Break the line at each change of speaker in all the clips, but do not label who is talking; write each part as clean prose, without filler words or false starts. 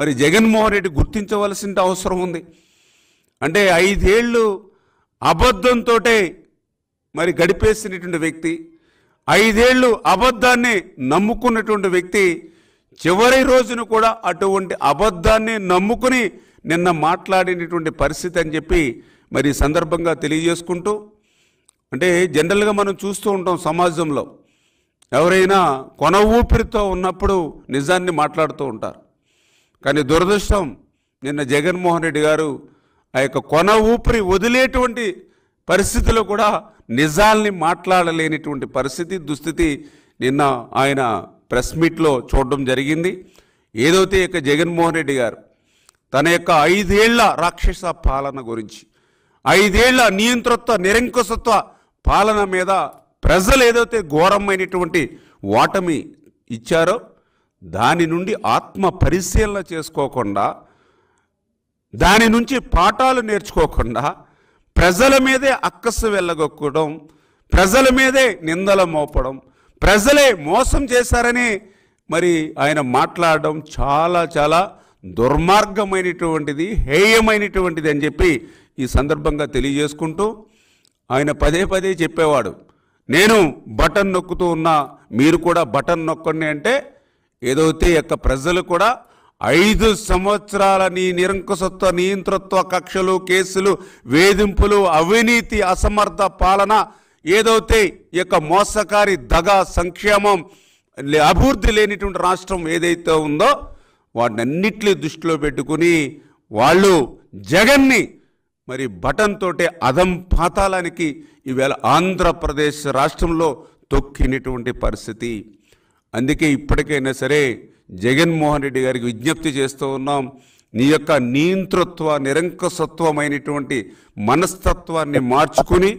మరి జగన్మోహన్ రెడ్డి గుర్తించవలసిన అవసరం ఉంది. అంటే 5 ఏళ్ళు అబద్ధంతో మరి గడిపేసినటువంటి వ్యక్తి, 5 ఏళ్ళు అబద్ధాన్ని నమ్ముకున్నటువంటి వ్యక్తి చివరి రోజును కూడా అటువంటి అబద్ధాన్ని నమ్ముకుని నిన్న మాట్లాడినటువంటి పరిస్థితి అని చెప్పి మరి సందర్భంగా తెలియజేసుకుంటూ, అంటే జనరల్గా మనం చూస్తూ ఉంటాం సమాజంలో ఎవరైనా కొన ఊపిరితో ఉన్నప్పుడు నిజాన్ని మాట్లాడుతూ ఉంటారు. కానీ దురదృష్టం నిన్న జగన్మోహన్ రెడ్డి గారు ఆ యొక్క కొన ఊపిరి వదిలేటువంటి పరిస్థితిలో కూడా నిజాల్ని మాట్లాడలేనిటువంటి పరిస్థితి దుస్థితి నిన్న ఆయన ప్రెస్ మీట్లో చూడడం జరిగింది. ఏదైతే ఇక జగన్మోహన్ రెడ్డి గారు తన యొక్క 5 ఏళ్ల రాక్షస పాలన గురించి, 5 ఏళ్ల నియంతృత్వ నిరంకుశత్వ పాలన మీద ప్రజలు ఏదైతే ఘోరమైనటువంటి ఓటమి ఇచ్చారో దాని నుండి ఆత్మ పరిశీలన చేసుకోకుండా, దాని నుంచి పాఠాలు నేర్చుకోకుండా ప్రజల మీదే అక్కసు వెళ్ళగొక్కడం, ప్రజల మీదే నిందలు మోపడం, ప్రజలే మోసం చేశారని మరి ఆయన మాట్లాడడం చాలా చాలా దుర్మార్గమైనటువంటిది, హేయమైనటువంటిది అని చెప్పి ఈ సందర్భంగా తెలియజేసుకుంటూ, ఆయన పదే పదే చెప్పేవాడు, నేను బటన్ నొక్కుతూ ఉన్నా మీరు కూడా బటన్ నొక్కండి అంటే ఏదైతే యొక్క ప్రజలు కూడా 5 సంవత్సరాల నీ నిరంకుశత్వ నియంతృత్వ కక్షలు, కేసులు, వేధింపులు, అవినీతి, అసమర్థ పాలన, ఏదైతే ఈ యొక్క మోసకారి దగా సంక్షేమం, అభివృద్ధి లేనిటువంటి రాష్ట్రం ఏదైతే ఉందో వాటినన్నిటిని దృష్టిలో పెట్టుకుని వాళ్ళు జగన్ని మరి బటన్ తోటే అధం పాతాళానికి ఈవేళ ఆంధ్రప్రదేశ్ రాష్ట్రంలో తొక్కినటువంటి పరిస్థితి. అందుకే ఇప్పటికైనా సరే జగన్మోహన్ రెడ్డి గారికి విజ్ఞప్తి చేస్తూ ఉన్నాం, నీ యొక్క నియంతృత్వ నిరంకుశత్వమైనటువంటి మనస్తత్వాన్ని మార్చుకుని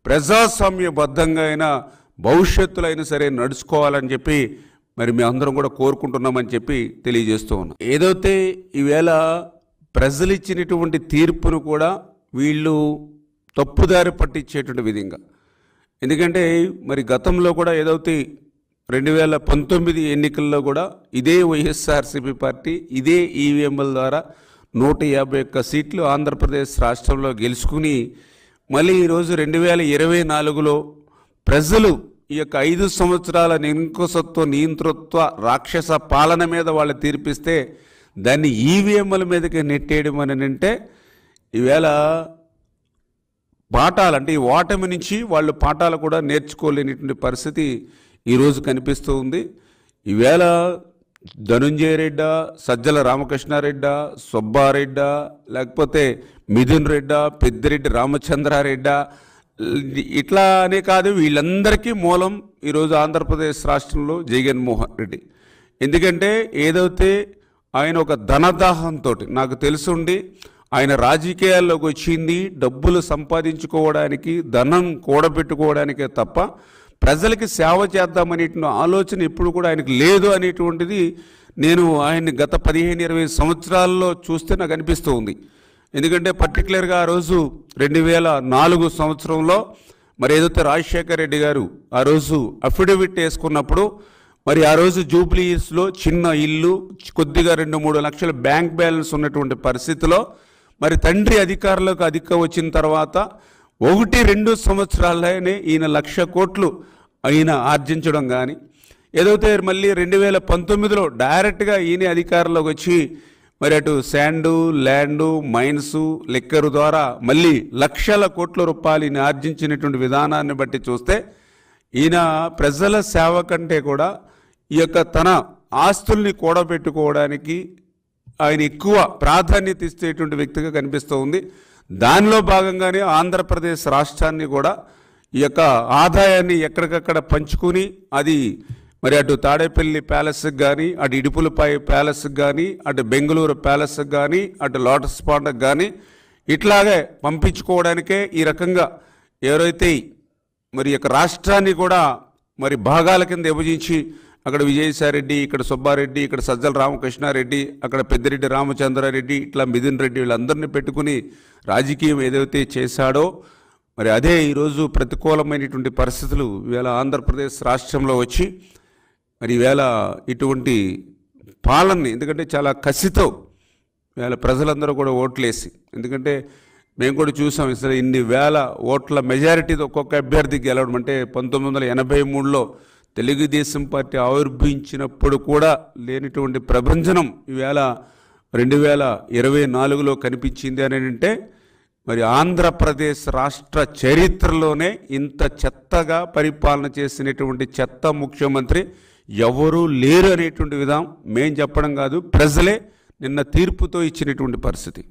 ప్రజాస్వామ్యబద్ధంగా అయినా భవిష్యత్తులో అయినా సరే నడుచుకోవాలని చెప్పి మరి మేము అందరం కూడా కోరుకుంటున్నామని చెప్పి తెలియజేస్తూ ఉన్నాం. ఏదైతే ఈవేళ ప్రజలు ఇచ్చినటువంటి తీర్పును కూడా వీళ్ళు తప్పుదారి పట్టించేటువంటి విధంగా, ఎందుకంటే మరి గతంలో కూడా ఏదైతే 2019 ఎన్నికల్లో కూడా ఇదే వైఎస్ఆర్సీపీ పార్టీ ఇదే ఈవీఎంల ద్వారా 151 సీట్లు ఆంధ్రప్రదేశ్ రాష్ట్రంలో గెలుచుకుని మళ్ళీ ఈరోజు 2024లో ప్రజలు ఈ యొక్క 5 సంవత్సరాల నిరంకుశత్వ నియంతృత్వ రాక్షస పాలన మీద వాళ్ళు తీర్పిస్తే దాన్ని ఈవీఎంల మీదకి నెట్టేయడం అని అంటే ఈవేళ పాఠాలు, అంటే ఈ ఓటమి నుంచి వాళ్ళు పాఠాలు కూడా నేర్చుకోలేనిటువంటి పరిస్థితి ఈరోజు కనిపిస్తూ ఉంది. ఈవేళ ధనుంజయ రెడ్డా, సజ్జల రామకృష్ణారెడ్డా, సుబ్బారెడ్డా, లేకపోతే మిథున్ రెడ్డా, పెద్దిరెడ్డి రామచంద్రారెడ్డా, ఇట్లా అనే కాదు, వీళ్ళందరికీ మూలం ఈరోజు ఆంధ్రప్రదేశ్ రాష్ట్రంలో జగన్మోహన్ రెడ్డి. ఎందుకంటే ఏదైతే ఆయన ఒక ధనదాహంతో, నాకు తెలుసుండి ఆయన రాజకీయాల్లోకి వచ్చింది డబ్బులు సంపాదించుకోవడానికి, ధనం కూడబెట్టుకోవడానికే తప్ప ప్రజలకి సేవ చేద్దామనే ఆలోచన ఎప్పుడు కూడా ఆయనకు లేదు అనేటువంటిది నేను ఆయన్ని గత 15-20 సంవత్సరాల్లో చూస్తే నాకు అనిపిస్తూ ఉంది. ఎందుకంటే పర్టికులర్గా ఆ రోజు 2004 సంవత్సరంలో మరి ఏదైతే రాజశేఖర రెడ్డి గారు ఆ రోజు అఫిడవిట్ వేసుకున్నప్పుడు మరి ఆ రోజు జూబ్లీ హిల్స్లో చిన్న ఇల్లు, కొద్దిగా 2-3 లక్షల బ్యాంక్ బ్యాలెన్స్ ఉన్నటువంటి పరిస్థితిలో మరి తండ్రి అధికారంలోకి వచ్చిన తర్వాత 1-2 సంవత్సరాల్లోనే ఈయన 1,00,000 కోట్లు ఆయన ఆర్జించడం కానీ, ఏదైతే మళ్ళీ 2019లో డైరెక్ట్గా ఈయన అధికారంలోకి వచ్చి మరి అటు శాండు, ల్యాండు, మైన్సు, లిక్కరు ద్వారా మళ్ళీ లక్షల కోట్ల రూపాయలు ఈయన ఆర్జించినటువంటి విధానాన్ని బట్టి చూస్తే ఈయన ప్రజల సేవ కంటే కూడా ఈ యొక్క తన ఆస్తుల్ని కూడబెట్టుకోవడానికి ఆయన ఎక్కువ ప్రాధాన్యత ఇచ్చేటువంటి వ్యక్తిగా కనిపిస్తూ ఉంది. దానిలో భాగంగానే ఆంధ్రప్రదేశ్ రాష్ట్రాన్ని కూడా ఈ యొక్క ఆదాయాన్ని ఎక్కడికక్కడ పంచుకుని అది మరి అటు తాడేపల్లి ప్యాలెస్కి కానీ, అటు ఇడుపులపై ప్యాలెస్కి కానీ, అటు బెంగళూరు ప్యాలెస్కి కానీ, అటు లోటస్ పాండ్కి కానీ ఇట్లాగే పంపించుకోవడానికే ఈ రకంగా ఎవరైతే మరి యొక్క రాష్ట్రాన్ని కూడా మరి భాగాల కింద విభజించి అక్కడ విజయసాయిరెడ్డి, ఇక్కడ సుబ్బారెడ్డి, ఇక్కడ సజ్జల రామకృష్ణారెడ్డి, అక్కడ పెద్దిరెడ్డి రామచంద్రారెడ్డి, ఇట్లా మిథున్ రెడ్డి, వీళ్ళందరినీ పెట్టుకుని రాజకీయం ఏదైతే చేశాడో మరి అదే ఈరోజు ప్రతికూలమైనటువంటి పరిస్థితులు ఈవేళ ఆంధ్రప్రదేశ్ రాష్ట్రంలో వచ్చి మరి ఈవేళ ఇటువంటి పాలనని, ఎందుకంటే చాలా కసితో వేళ ప్రజలందరూ కూడా ఓట్లేసి, ఎందుకంటే మేము కూడా చూసాం అసలు ఇన్ని వేల ఓట్ల మెజారిటీతో ఒక్కొక్క అభ్యర్థి గెలవడం. అంటే 1983లో తెలుగుదేశం పార్టీ ఆవిర్భవించినప్పుడు కూడా లేనిటువంటి ప్రభంజనం ఈవేళ 2024లో కనిపించింది అని అంటే, మరి ఆంధ్రప్రదేశ్ రాష్ట్ర చరిత్రలోనే ఇంత చెత్తగా పరిపాలన చేసినటువంటి చెత్త ముఖ్యమంత్రి ఎవరూ లేరు అనేటువంటి విధానం మేం చెప్పడం కాదు, ప్రజలే నిన్న తీర్పుతో ఇచ్చినటువంటి పరిస్థితి.